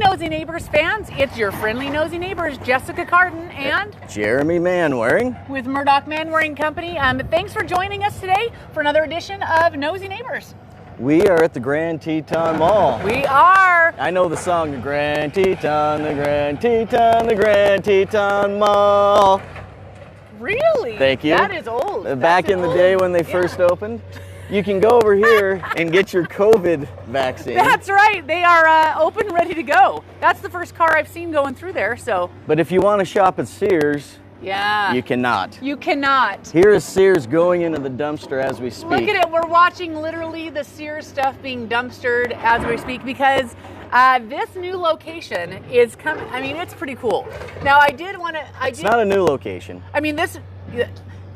Nosy Neighbors fans, it's your friendly nosy neighbors, Jessica Carden and Jeremy Manwaring with Murdock Manwaring Company. Thanks for joining us today for another edition of Nosy Neighbors. We are at the Grand Teton Mall. We are. I know the song, the Grand Teton, the Grand Teton, the Grand Teton Mall. Really? Thank you. That is old. Back in the day when they first opened. You can go over here and get your COVID vaccine. That's right. They are open, ready to go. That's the first car I've seen going through there. So. But if you want to shop at Sears, yeah, you cannot. You cannot. Here is Sears going into the dumpster as we speak. Look at it. We're watching literally the Sears stuff being dumpstered as we speak because this new location is coming. I mean, it's pretty cool. Now, I did want to. It's not a new location. I mean, this.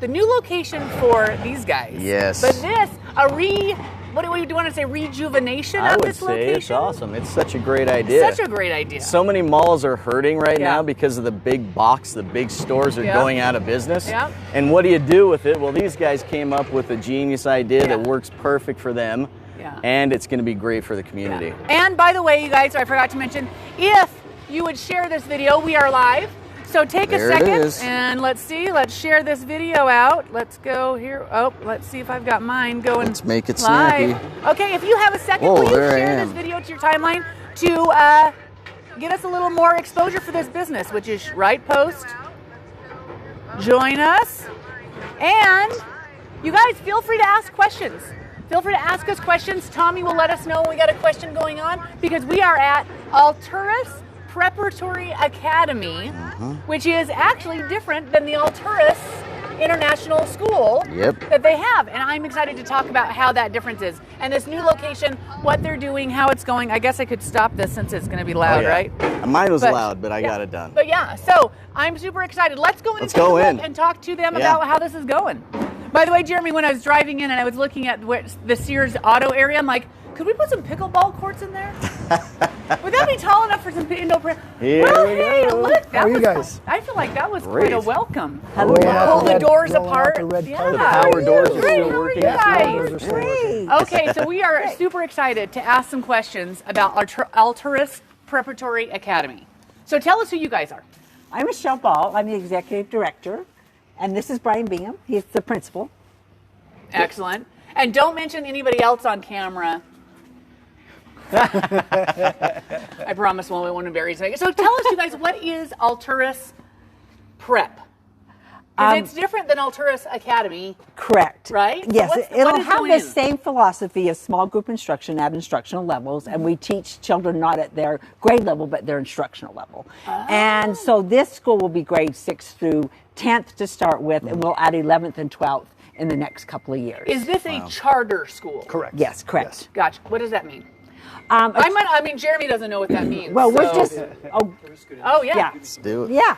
The new location for these guys. Yes. But this, what do you want to say, rejuvenation of this location? I would say it's awesome. It's such a great idea. Such a great idea. So many malls are hurting right now because of the big box, the big stores are going out of business. Yep. And what do you do with it? Well, these guys came up with a genius idea that works perfect for them. Yeah. And it's going to be great for the community. Yeah. And by the way, you guys, I forgot to mention, if you would share this video, we are live. So take a second and let's share this video out. Let's go here. Oh, let's see if I've got mine going. Let's make it live. snappy. Okay, if you have a second, will you share this video to your timeline to get us a little more exposure for this business, which is right post. Join us. And you guys, feel free to ask questions. Feel free to ask us questions. Tommy will let us know when we got a question going on because we are at Alturas Preparatory Academy, which is actually different than the Alturas International School that they have. And I'm excited to talk about how that difference is. And this new location, what they're doing, how it's going. I guess I could stop this since it's going to be loud, right? Mine was loud, but I got it done. But yeah, so I'm super excited. Let's go in and talk to them about how this is going. By the way, Jeremy, when I was driving in and I was looking at the Sears auto area, I'm like, could we put some pickleball courts in there? Would that be tall enough for some indoor play? Well, hey, look, that was. Guys? I feel like that was quite a welcome. Pull the doors apart. The power doors are still working. Great. Okay, so we are super excited to ask some questions about Alturas Preparatory Academy. So tell us who you guys are. I'm Michelle Ball. I'm the executive director, and this is Brian Bingham. He's the principal. Excellent. And don't mention anybody else on camera. I promise we won't embarrass you. So tell us, you guys, what is Alturas Prep? Because it's different than Alturas Academy. Correct. Right? Yes, it'll have the same philosophy of small group instruction at instructional levels, and we teach children not at their grade level, but their instructional level. Oh. And so this school will be grade 6 through 10th to start with, and we'll add 11th and 12th in the next couple of years. Is this a charter school? Correct. Yes, correct. Yes. Gotcha. What does that mean? I mean, Jeremy doesn't know what that means. Well, we're just. Oh, yeah. Let's do it. Yeah.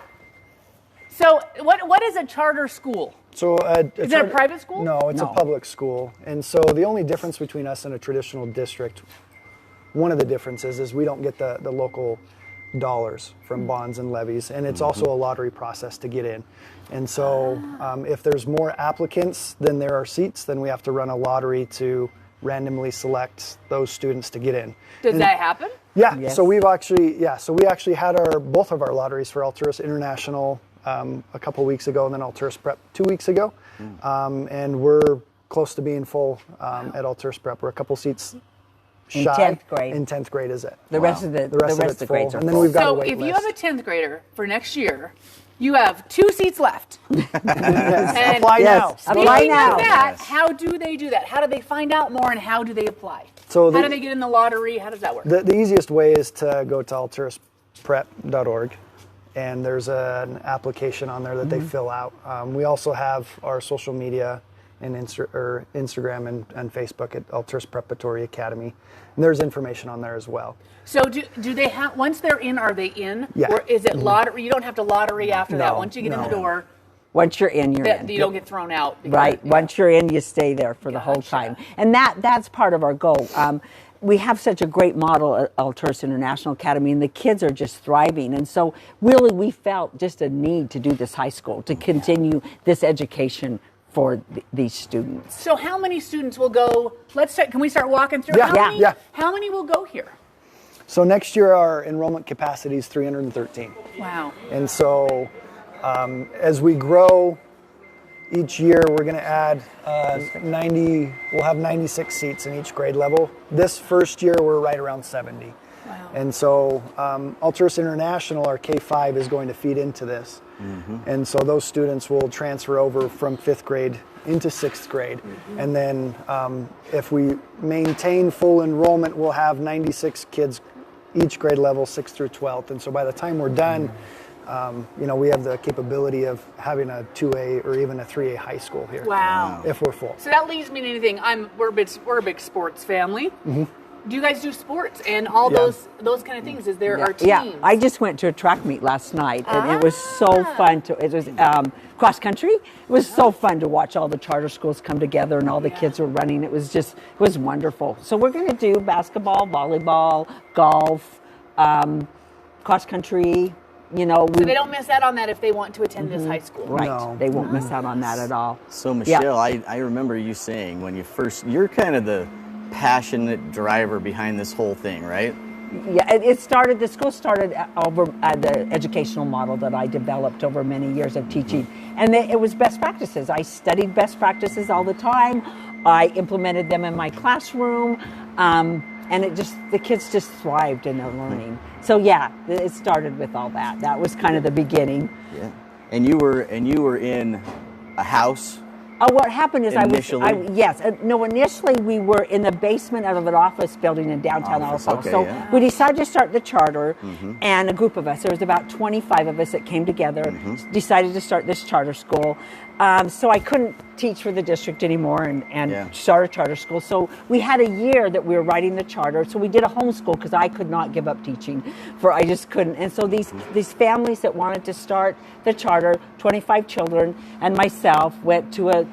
So, what is a charter school? So, is it a private school? No, it's a public school. And so the only difference between us and a traditional district, one of the differences is we don't get the local dollars from bonds and levies, and it's also a lottery process to get in. And so if there's more applicants than there are seats, then we have to run a lottery to randomly select those students to get in. Does that happen? Yeah. Yes. So we actually had both of our lotteries for Alturas International a couple weeks ago, and then Alturas Prep 2 weeks ago. And we're close to being full at Alturas Prep. We're a couple seats shy. In 10th grade. In 10th grade is it. The rest of the grades are full. And then we've got a wait if list. You have a 10th grader for next year, you have 2 seats left. And apply now. Apply now. How do they do that? How do they find out more, and how do they apply? So how do they get in the lottery? How does that work? The easiest way is to go to alturasprep.org, and there's an application on there that they fill out. We also have our social media and Instagram and Facebook at Alturas Preparatory Academy. And there's information on there as well. So do they have, once they're in, are they in? Yeah. Or is it lottery? You don't have to lottery after that. Once you get in the door. Once you're in, you're in. You don't get thrown out. Right. Once you're in, you stay there for the whole time. And that's part of our goal. We have such a great model at Alturas International Academy, and the kids are just thriving. And so really we felt just a need to do this high school, to continue this education for these students. So how many students will go, can we start walking through? Yeah. How many will go here? So next year our enrollment capacity is 313. Wow. And so as we grow each year, we're going to add 90, we'll have 96 seats in each grade level. This first year, we're right around 70. Wow. And so Alturas International, our K-5, is going to feed into this. And so those students will transfer over from 5th grade into 6th grade. And then if we maintain full enrollment, we'll have 96 kids each grade level, 6th through 12th. And so by the time we're done, we have the capability of having a 2A or even a 3A high school here. Wow. If we're full. So that leads me to anything. We're a big sports family. Do you guys do sports and all those kind of things? Is there our teams? Yeah, I just went to a track meet last night, and it was so fun. It was cross country. It was so fun to watch all the charter schools come together and all the kids were running. It was wonderful. So we're going to do basketball, volleyball, golf, cross country. So they don't miss out on that if they want to attend this high school. Right, No. they won't miss out on that at all. So Michelle, I remember you saying when you're kind of the passionate driver behind this whole thing, right? Yeah, the school started over the educational model that I developed over many years of teaching. And it was best practices. I studied best practices all the time. I implemented them in my classroom. And the kids just thrived in their learning. So yeah, it started with all that. That was kind of the beginning. Yeah. And you were in a house. Oh, what happened is initially initially we were in the basement of an office building in downtown Idaho Falls. Okay, So yeah. we decided to start the charter, and a group of us, there was about 25 of us that came together, decided to start this charter school. So I couldn't teach for the district anymore and start a charter school. So we had a year that we were writing the charter. So we did a homeschool because I could not give up teaching. I just couldn't. And so these families that wanted to start the charter, 25 children and myself, went to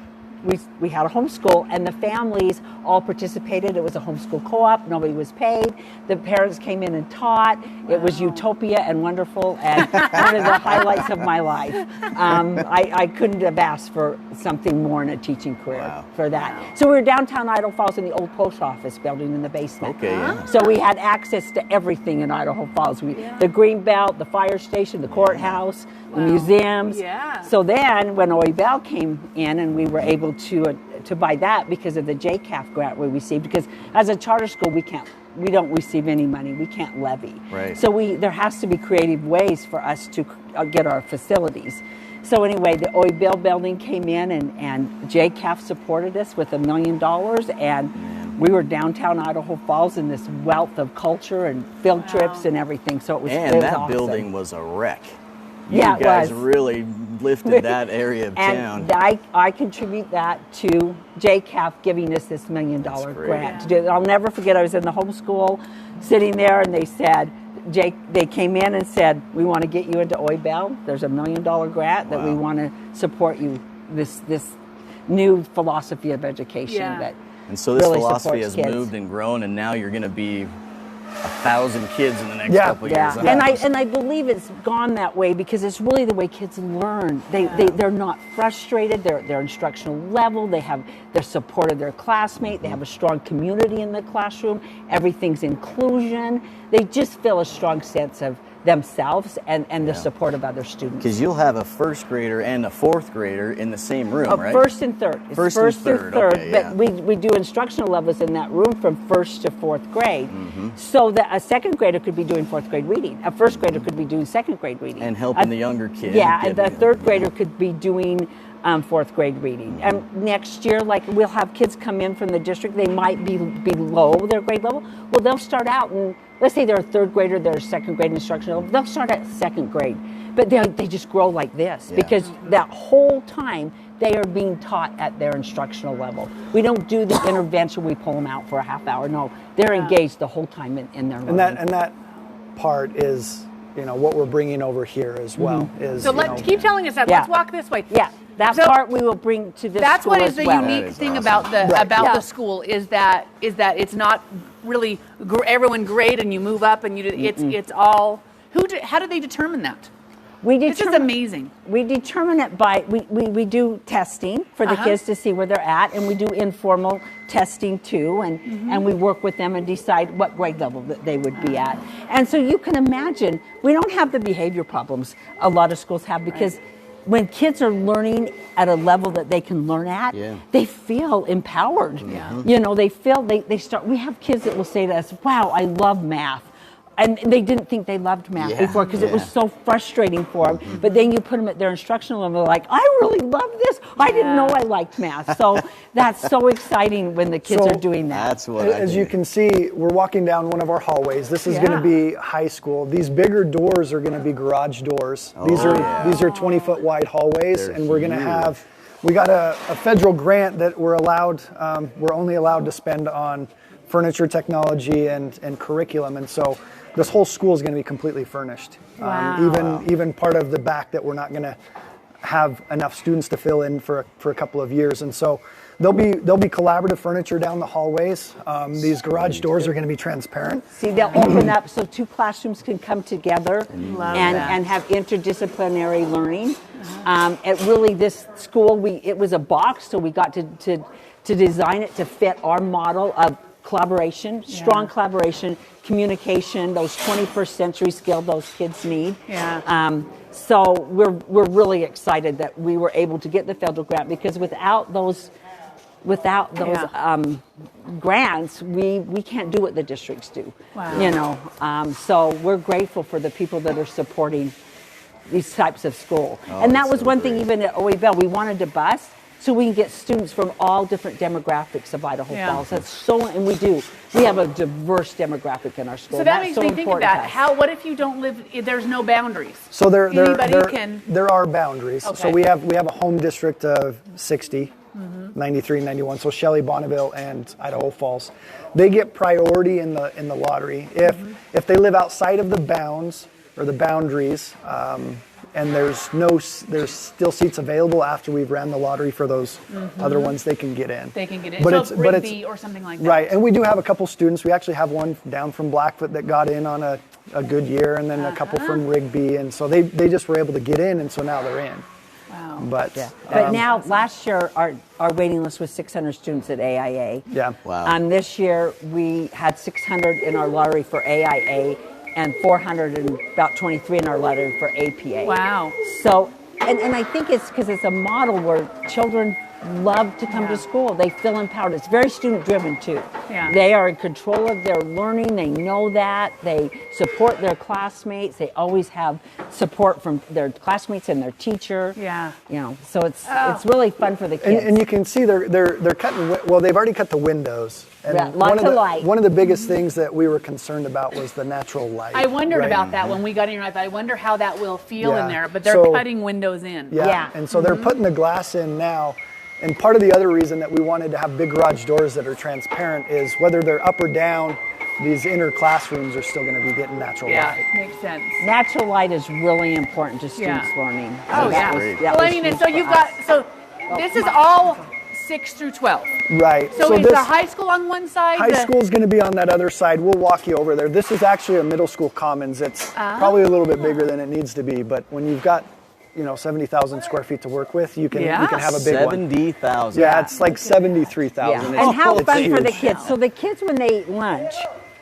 we had a homeschool, and the families all participated. It was a homeschool co-op. Nobody was paid. The parents came in and taught. It was utopia and wonderful, and one of the highlights of my life. I couldn't have asked for something more in a teaching career for that. So we were downtown Idaho Falls in the old post office building in the basement. Okay. Yeah. So we had access to everything in Idaho Falls. The Greenbelt, the fire station, the courthouse, the museums. Yeah. So then when OEBEL came in and we were able to buy that because of the JCAF grant we received, because as a charter school we don't receive any money. We can't levy. Right. So there has to be creative ways for us to get our facilities. So anyway, the OEBEL building came in and JCAF supported us with $1 million, and we were downtown Idaho Falls in this wealth of culture and field trips and everything. So it was awesome. Building was a wreck. It guys was. really lifted that area of town. And I contribute that to JCAF giving us this $1 million grant to do it. I'll never forget, I was in the homeschool sitting there, and they said, they came in and said, we want to get you into OEBEL. There's $1 million grant that we want to support you, this new philosophy of education that and so this really philosophy has kids. moved and grown, and now you're going to be 1,000 kids in the next couple of years. And I believe it's gone that way because it's really the way kids learn. They're not frustrated. They're instructional level. They're support of their classmate. They have a strong community in the classroom. Everything's inclusion. They just feel a strong sense of themselves and the support of other students. Because you'll have a first grader and a fourth grader in the same room, right? First and third. It's First and third. Okay, but we do instructional levels in that room from first to fourth grade. So that a second grader could be doing fourth grade reading. A first grader could be doing second grade reading. And helping the younger kid. Yeah, and the third grader could be doing fourth grade reading. And next year, we'll have kids come in from the district. They might be below their grade level. Well, they'll start out, and let's say they're a third grader, they're a second grade instructional. They'll start at second grade, but they just grow like this because that whole time they are being taught at their instructional level. We don't do the intervention. We pull them out for a half hour. No, they're engaged the whole time in their learning. And that part is, what we're bringing over here as well. Is so keep telling us that. Let's walk this way. Yeah. That part we will bring to this that's school what is as the well. unique thing about the school is that it's not really everyone grade and you move up and it's all how do they determine that? This is amazing. We determine it by, we do testing for the kids to see where they're at, and we do informal testing too, and we work with them and decide what grade level that they would be at. And so you can imagine, we don't have the behavior problems a lot of schools have, because when kids are learning at a level that they can learn at, they feel empowered. You know, they feel, they start, we have kids that will say to us, wow, I love math. And they didn't think they loved math before because it was so frustrating for them. But then you put them at their instructional level, they're like, I really love this. I didn't know I liked math. So that's so exciting when the kids are doing that. That's what As you can see, we're walking down one of our hallways. This is going to be high school. These bigger doors are going to be garage doors. These are 20-foot wide hallways, and we're going to have, we got a federal grant that we're only allowed to spend on furniture technology and curriculum, and so this whole school is going to be completely furnished. Even part of the back that we're not going to have enough students to fill in for a couple of years, and so there'll be collaborative furniture down the hallways. These garage doors are going to be transparent. See, they'll open up so two classrooms can come together and have interdisciplinary learning. At really this school, it was a box, so we got to design it to fit our model of collaboration, strong collaboration, communication, those 21st century skills those kids need. So we're really excited that we were able to get the federal grant, because without those grants, we can't do what the districts do. You know, so we're grateful for the people that are supporting these types of school. And that was one thing, even at OA Bell, we wanted to bus so we can get students from all different demographics of Idaho Falls. That's so, and we do. We have a diverse demographic in our school. So that makes me think of that. What if you don't live? There's no boundaries. So there are boundaries. Okay. So we have a home district of 60, 93, 91. So Shelley, Bonneville, and Idaho Falls, they get priority in the lottery if they live outside of the bounds or the boundaries. And there's still seats available after we've ran the lottery for those other ones. They can get in. They can get in. But it's Rigby or something like that. Right, and we do have a couple students. We actually have one down from Blackfoot that got in on a good year, and then a couple from Rigby, and so they just were able to get in, and so now they're in. Wow. But now, last year our waiting list was 600 students at AIA. Yeah. Wow. This year we had 600 in our lottery for AIA. And 400 and about 23 in our lottery for APA. Wow. So, and I think it's because it's a model where children love to come to school. They feel empowered. It's very student driven too. Yeah. They are in control of their learning. They know that. They support their classmates. They always have support from their classmates and their teacher. Yeah. You know, so it's really fun for the kids. And you can see they're cutting. Well, they've already cut the windows. And lots of light. One of the biggest things that we were concerned about was the natural light. I wondered about that when we got in here. I thought, I wonder how that will feel in there. But they're cutting windows in. Yeah. And so they're putting the glass in now. And part of the other reason that we wanted to have big garage doors that are transparent is whether they're up or down, these inner classrooms are still going to be getting natural light. Makes sense. Natural light is really important to students' learning. Oh, well, I mean, and so you've got, this is all 6 through 12. Right. So it's a high school on one side? High school is going to be on that other side. We'll walk you over there. This is actually a middle school commons. It's probably a little bit bigger than it needs to be, but when you've got 70,000 square feet to work with, you can have a big one. 70,000. Yeah, it's like 73,000. Yeah. And how fun for the kids. So the kids, when they eat lunch,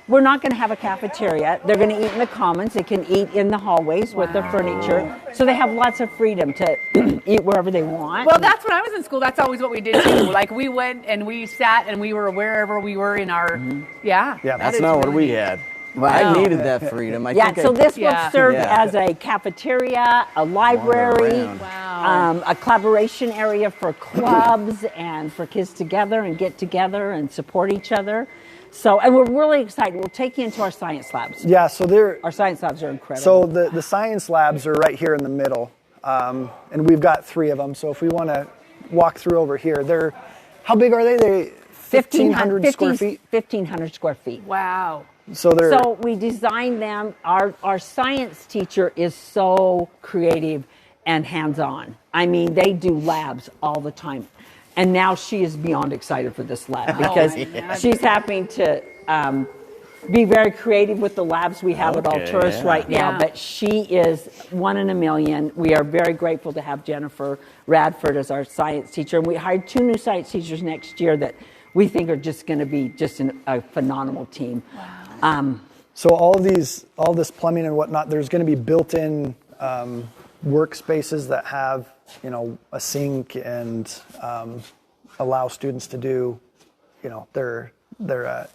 we're not going to have a cafeteria. They're going to eat in the commons. They can eat in the hallways with their furniture. So they have lots of freedom to eat wherever they want. Well, that's when I was in school. That's always what we did too. Like we went and we sat and we were wherever we were in our, That's not what we had. Well, I needed that freedom. So this will serve as a cafeteria, a library, a collaboration area for clubs and for kids together and get together and support each other. So, and we're really excited. We'll take you into our science labs. Yeah, so our science labs are incredible. So the science labs are right here in the middle, and we've got 3 of them. So if we want to walk through over here, how big are they? They 1,500 square feet. 1,500 square feet. Wow. So we designed them. Our science teacher is so creative and hands-on. I mean, they do labs all the time. And now she is beyond excited for this lab because she's having to be very creative with the labs we have at Okay, Alturas yeah. right now, Yeah. but she is one in a million. We are very grateful to have Jennifer Radford as our science teacher, and we hired 2 new science teachers next year that we think are just going to be just a phenomenal team. Wow. So all this plumbing and whatnot, there's going to be built-in workspaces that have, a sink and allow students to do, their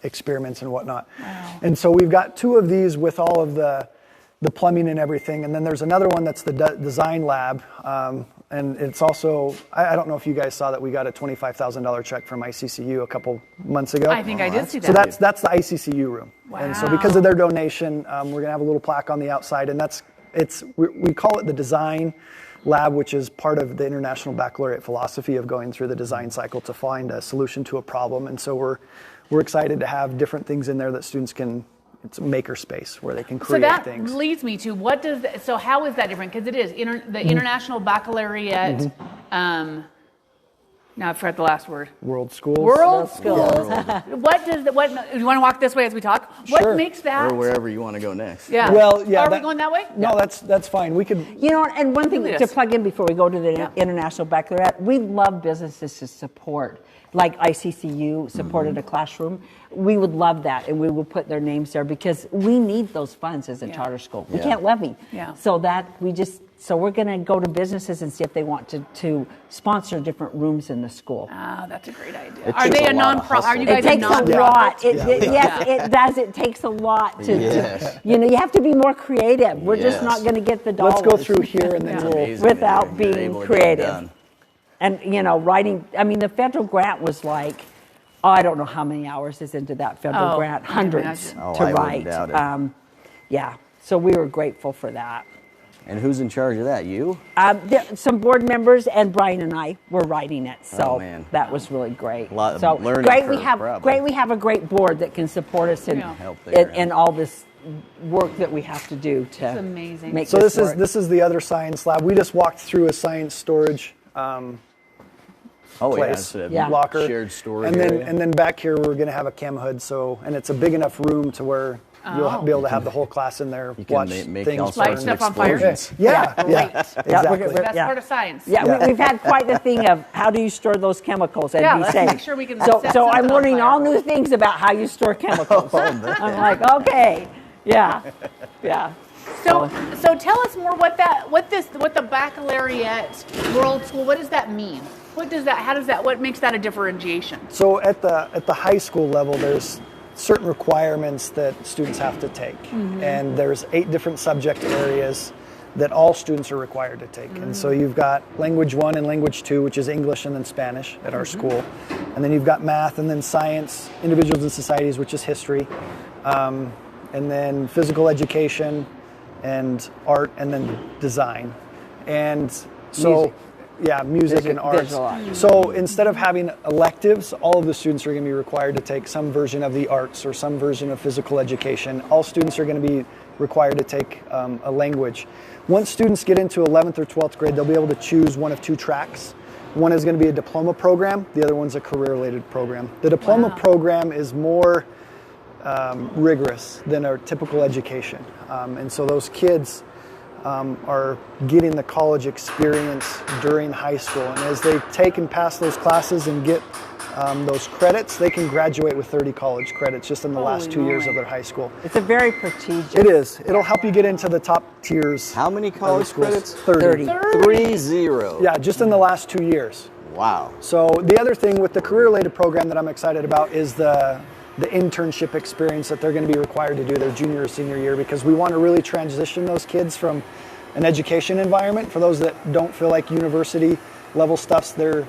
experiments and whatnot. Wow. And so we've got 2 of these with all of the plumbing and everything, and then there's another one that's the design lab, and it's also, I don't know if you guys saw that we got a $25,000 check from ICCU a couple months ago. I think I did see that. So that's the ICCU room. And so because of their donation, we're gonna have a little plaque on the outside, and we call it the design lab, which is part of the International Baccalaureate philosophy of going through the design cycle to find a solution to a problem. And so we're excited to have different things in there that students can. It's a maker space where they can create things. So that leads me to so how is that different? Because it is the International Baccalaureate. Now I forgot the last word. World schools. World schools. What do you want to walk this way as we talk? What Sure. makes that? Or wherever you want to go next. Yeah. Well, yeah. Are we going that way? No, that's fine. We could. And one thing Look at to this. plug in before we go to the Yeah. International Baccalaureate, we love businesses to support. Like ICCU supported a classroom. We would love that, and we will put their names there because we need those funds as a charter school. We Yeah. can't levy. Yeah. So we're going to go to businesses and see if they want to sponsor different rooms in the school. Oh, that's a great idea. It Are takes they a a lot of non-profit? Are hustle. you It guys a takes a non-profit? lot. Yeah. Yes, it does. It takes a lot to, Yes. you have to be more creative. We're just Yes. not going to get the dollars. Let's go through here and then Yeah. we'll. Amazing Without that you're being able to get it creative. done. And, writing, the federal grant was like, I don't know how many hours is into that federal Oh, grant, I can hundreds imagine. Oh, to I wouldn't write. doubt it. Yeah, so we were grateful for that. And who's in charge of that? You? Some board members and Brian and I were writing it, so Oh, man. that was really great. A lot of so learning great curve, probably. great we have a great board that can support us in, Yeah. Help there, in all this work that we have to do to That's amazing. make So this this work. is the other science lab. We just walked through a science storage Oh, yeah. place, It's a Yeah. locker, shared storage and then area. back here we're going to have a chem hood. And it's a big enough room to where you'll be able to have the whole class in there. You can watch make things all burn. sorts of Light stuff on fire. explosions. Yeah, Great. exactly. That's Yeah. part of science. Yeah, we've had quite the thing of how do you store those chemicals and Yeah, be let's safe. make sure we can So, set so I'm something on learning fire. all new things about how you store chemicals. I'm like, okay, yeah. So tell us more what the baccalaureate world school. What does that mean? What makes that a differentiation? So at the high school level, there's certain requirements that students have to take, and there's 8 different subject areas that all students are required to take. And so you've got language 1 and language 2, which is English and then Spanish at our school, and then you've got math and then science, individuals and societies, which is history, and then physical education and art, and then design, and so. Music. Yeah, music and arts. visual arts. So instead of having electives, all of the students are going to be required to take some version of the arts or some version of physical education. All students are going to be required to take a language. Once students get into 11th or 12th grade, they'll be able to choose one of 2 tracks. One is going to be a diploma program. The other one's a career-related program. The diploma program is more rigorous than our typical education. And so those kids are getting the college experience during high school. And as they take and pass those classes and get those credits, they can graduate with 30 college credits just in the last 2 years of their high school. It's a very prestigious. It is. It'll help you get into the top tiers. How many of the college schools. credits? 30. 3-0. Yeah, just in the last 2 years. Wow. So the other thing with the career-related program that I'm excited about is the internship experience that they're going to be required to do their junior or senior year, because we want to really transition those kids from an education environment, for those that don't feel like university level stuff's their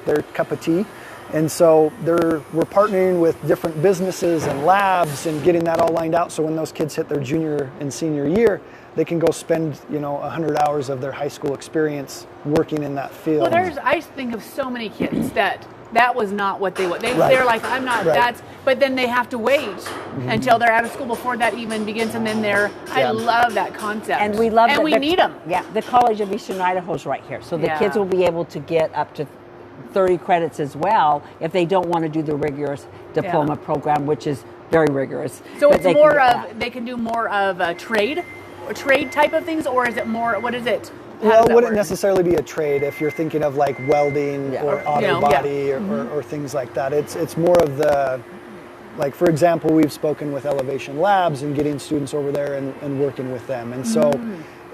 their cup of tea. And so we're partnering with different businesses and labs and getting that all lined out, so when those kids hit their junior and senior year, they can go spend 100 hours of their high school experience working in that field. Well, I think of so many kids that was not what they want. They're like, I'm not. Right. But then they have to wait until they're out of school before that even begins, and then I love that concept. And we love and that we need them. Yeah, the College of Eastern Idaho is right here. So the Yeah. kids will be able to get up to 30 credits as well if they don't want to do the rigorous diploma program, which is very rigorous. So But it's they can more get of that. they can do more of a trade type of things, or is it more? What is it? How Well, does it that wouldn't work? necessarily be a trade if you're thinking of like welding Yeah. or auto You know, body or things like that. It's more of the, like for example, we've spoken with Elevation Labs and getting students over there and working with them. And so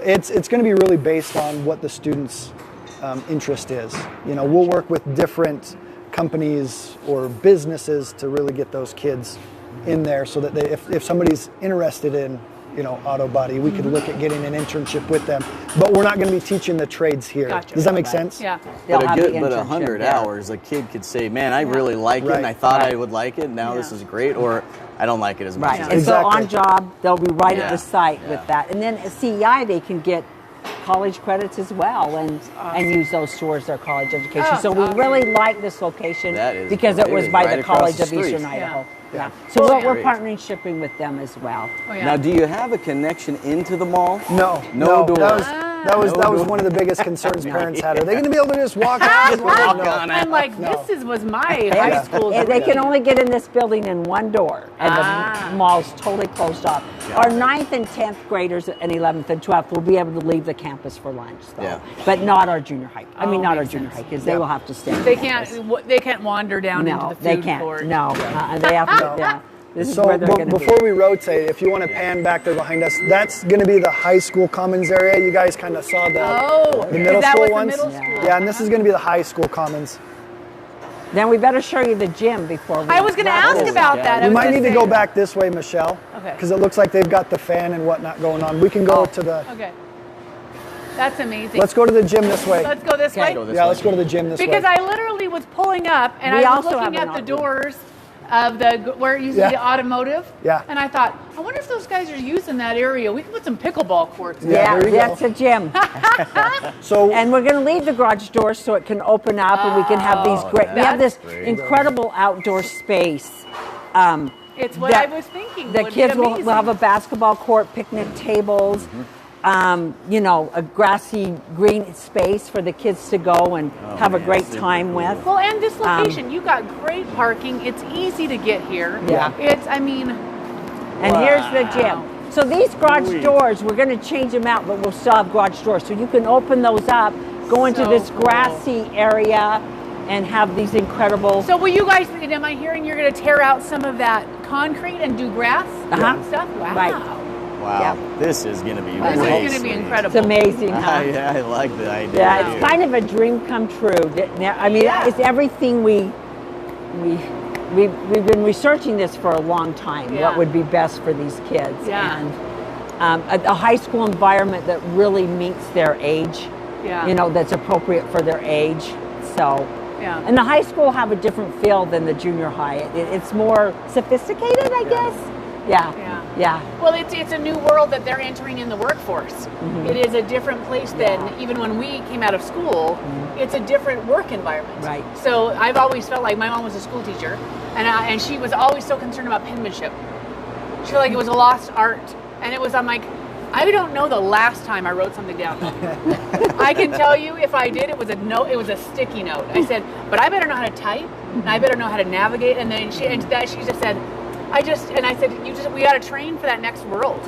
it's going to be really based on what the student's interest is. You know, we'll work with different companies or businesses to really get those kids in there so that they, if somebody's interested in, you know, auto body, we could look at getting an internship with them. But we're not going to be teaching the trades here. Gotcha. Does that make sense? Yeah. They'll But have the 100 internship there. hours, a kid could say, "Man, I really like it, and I Right. thought I Right. would like it. Now this Yeah. is great," or "I don't like it as much." Right. as And so Exactly. on job, they'll be right at Yeah. the site Yeah. with that. And then at CEI, they can get college credits as well and use those towards their college education. Oh, so we awesome. really like this location That is because it was great. by Right the across College the of street. Eastern Yeah. Idaho. Yeah. So Oh, we're yeah. partnering shipping with them as well. Oh, yeah. Now, do you have a connection into the mall? No, No that doors. was No that was doors. one of the biggest concerns parents had. Are they going to be able to just walk on? Walk No. on I'm out. like, was my high school. And they can only get in this building in one door, and the mall's totally closed off. Our 9th and 10th graders and 11th and 12th will be able to leave the campus for lunch, though. Yeah. But not our junior high. I mean, Oh, not our makes junior sense. high kids. They Yeah. will have to stay. on They campus. can't wander down into No, the food they can't. court. No, they have to. Yeah. This is So where they're going to be. before we rotate, if you want to pan back there behind us, that's going to be the high school commons area. You guys kind of saw the Oh, the middle is that school what the ones. middle school? Yeah, and this is going to be the high school commons. Then we better show you the gym before we. I was going to wrap ask this about up. that. I We was might gonna need to say- go back this way, Michelle, Okay. because it looks like they've got the fan and whatnot going on. We can go to the. Okay. That's amazing. Let's go to the gym this way. Let's go this Okay. way. Go this Yeah, way. let's go to the gym this Because way. I literally was pulling up and We I was also looking have an at the art room. doors of the where it used to be Yeah. the automotive. Yeah. And I thought, I wonder if those guys are using that area. We could put some pickleball courts. in Yeah, Yeah, there you that's go. a gym. So And we're going to leave the garage doors so it can open up and we can have these great. We have this that's great. incredible outdoor space. It's what that I was thinking. The would kids be will amazing. have a basketball court, picnic tables, you know, a grassy green space for the kids to go and have a man, great super time cool. with. Well, and this location, you got great parking. It's easy to get here. Yeah. I mean, And here's the gym. So these garage Sweet. doors, we're going to change them out, but we'll still have garage doors. So you can open those up, go into So this cool. grassy area, and have these incredible. so will you guys, am I hearing you're going to tear out some of that concrete and do grass Uh-huh. stuff? Wow. Right. Wow, Yeah. this is going to be This I is know. way going to be sweet. incredible. It's amazing, huh? I like the idea. Yeah, too. it's kind of a dream come true. I mean, Yeah. it's everything we've been researching this for a long time. Yeah. What would be best for these kids? Yeah. And a high school environment that really meets their age. Yeah. You know, that's appropriate for their age. So. Yeah. And the high school have a different feel than the junior high. It's more sophisticated, I guess. Yeah. Yeah. Yeah. Well, it's a new world that they're entering in the workforce. It is a different place than even when we came out of school. It's a different work environment. Right. So I've always felt like my mom was a school teacher, and she was always so concerned about penmanship. She felt like it was a lost art, and I'm like, I don't know the last time I wrote something down. I can tell you if I did, it was a note. It was a sticky note. I said, but I better know how to type, and I better know how to navigate. And then she just said, I said, we got to train for that next world,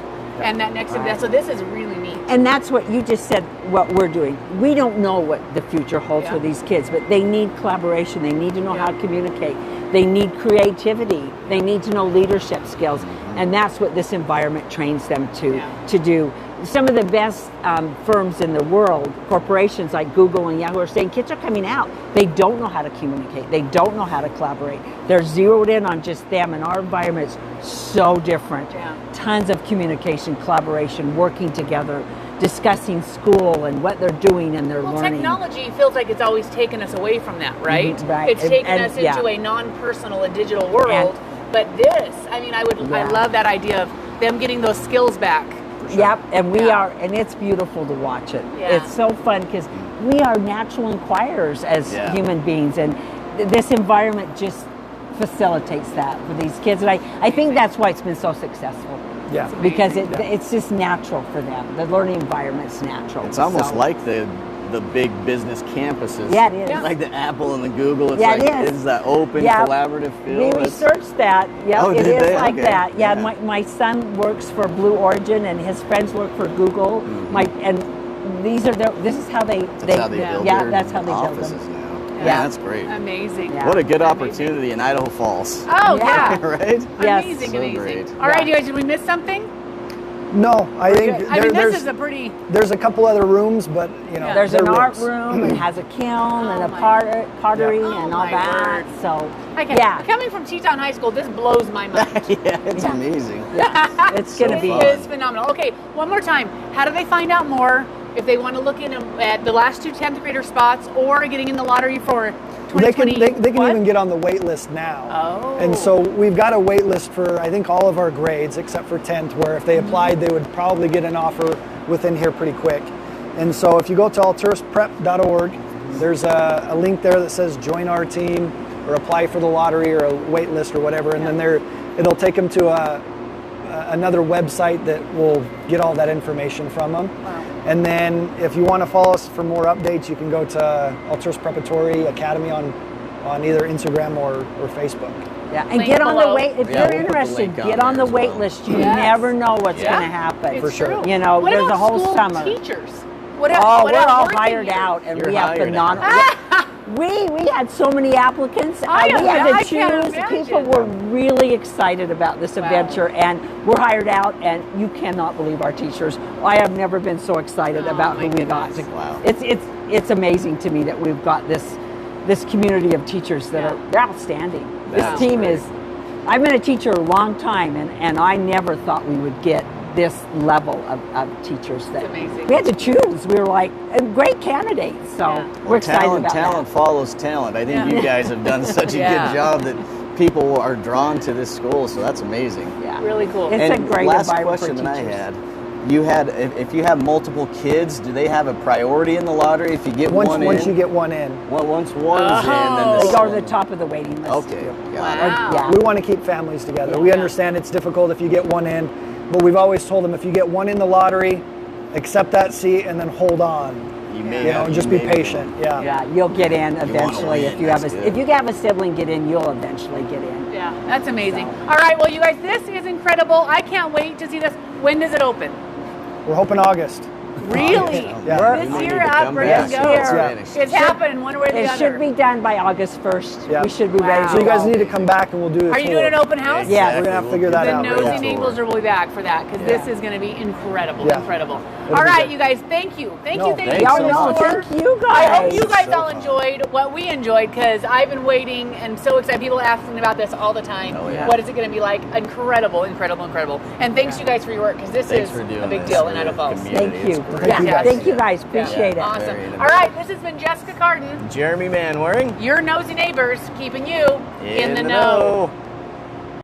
and that next. So this is really neat. And that's what you just said, what we're doing. We don't know what the future holds Yeah. for these kids, but they need collaboration. They need to know Yeah. how to communicate. They need creativity. They need to know leadership skills. And that's what this environment trains them to do. Some of the best firms in the world, corporations like Google and Yahoo, are saying kids are coming out. They don't know how to communicate. They don't know how to collaborate. They're zeroed in on just them, and our environment's so different. Yeah. Tons of communication, collaboration, working together, discussing school and what they're doing and their Well, learning. technology feels like it's always taken us away from that, right? Mhm, right. It's taken And- us yeah. into a non-personal, a digital world. But this, I mean, I Yeah. love that idea of them getting those skills back. Yep, and we Yeah. are, and it's beautiful to watch it. Yeah. It's so fun because we are natural inquirers as Yeah. human beings, and this environment just facilitates that for these kids. And I think that's why it's been so successful. Yeah. Because it's just natural for them. The learning environment's natural. It's almost So- like the the big business campuses. Yeah, it is. Like the Apple and the Google. It's Yeah, like, it is. It's that open, Yeah. collaborative feel. We That's- researched that. Yeah, Oh, it did is they? like Okay. that. Yeah, Yeah. my son works for Blue Origin, and his friends work for Google. And this is how they That's how they build yeah, their that's how they build offices them. now. Yeah. Yeah, that's great. Amazing. Yeah. What a good opportunity in Idaho Falls. Oh, Yeah. yeah. Right? Yes. Amazing, So amazing. great. All right, Yeah. you guys, did we miss something? No, I think I mean, this there's is a pretty... there's a couple other rooms, but you know, Yeah. There's they're an art rooms. room. It has a kiln and a my- pottery Oh, and all my that. word. So Okay. yeah, Coming from Teton High School, this blows my mind. Yeah, it's amazing. it's gonna So be. fun. It is phenomenal. Okay, one more time. How do they find out more if they want to look in at the last two 10th grader spots or getting in the lottery for They can 2020? they can what? even get on the wait list now. Oh. And so we've got a wait list for I think all of our grades except for 10th, where if they applied they would probably get an offer within here pretty quick. And so if you go to alturasprep.org, there's a link there that says join our team or apply for the lottery or a wait list or whatever, and then it'll take them to another website that will get all that information from them. Wow. And then if you want to follow us for more updates, you can go to Alturas Preparatory Academy on either Instagram or Facebook. Yeah, and Link get on the below. wait. If Yeah, you're we'll put the interested, link on get on the there as wait well. list. You Yes. never know what's Yeah. going to happen. It's For sure. true. You know, what there's about a whole school summer. teachers? What Oh, what we're else all working hired here? out, and You're we have hired phenomenal. We had so many applicants. I We had I to can't choose. imagine. People were really excited about this adventure, and we're hired out. And you cannot believe our teachers. I have never been so excited Oh, about my who we got. goodness. Wow. It's amazing to me that we've got this community of teachers that they're outstanding. That's This team great. is. I've been a teacher a long time, and I never thought we would get this level of teachers. That It's amazing. we had to choose. We were like great candidates, so Yeah. we're excited Talent, about talent that. follows talent. I think Yeah. you guys have done such a Yeah. good job that people are drawn to this school, so that's amazing. Yeah, Really cool. It's And a great last environment question for that I teachers. had, you had if you have multiple kids, do they have a priority in the lottery if you get Once one you in? get one in, Once one's in, then Oh. They the go to the top of the waiting list. Okay, got it. Wow. Yeah. we want to keep families together. We understand it's difficult if you get one in, but we've always told them if you get one in the lottery, accept that seat and then hold on. You may You know, have, just you be may patient. Yeah. Yeah, you'll get in eventually win, if you have that's good. if you have a sibling get in, you'll eventually get in. Yeah, that's amazing. All right, well, you guys, this is incredible. I can't wait to see this. When does it open? We're hoping August. Really? Yeah. This We year, need to out, come ready back to to go. this Yeah. finish. It's happening one way or the It other. should be done by August 1st. Yeah. We should be Wow. ready. So you guys go. need to come back and we'll do a Are you tour. doing an open house? Yeah. We're gonna have to figure that The out. Nosy Yeah. Neighbors will be back for that because Yeah. this is going to be incredible, Yeah. incredible. It'll All be right, good. you guys, thank you. Thank No, you, thank thanks you. so Oh, no, much. thank you guys. I hope you guys So all fun. enjoyed what we enjoyed because I've been waiting and so excited. People asking about this all the time. Oh, yeah. What is it going to be like? Incredible, incredible, incredible. And thanks you guys for your work because this Thanks is for doing a big this deal for in the Idaho Falls. community. Thank you. It's great. Yeah. you guys. Thank you guys. Appreciate it. Awesome. Very All right, this has been Jessica Carden, Jeremy Manwaring. your Nosy Neighbors, keeping you in the know. know.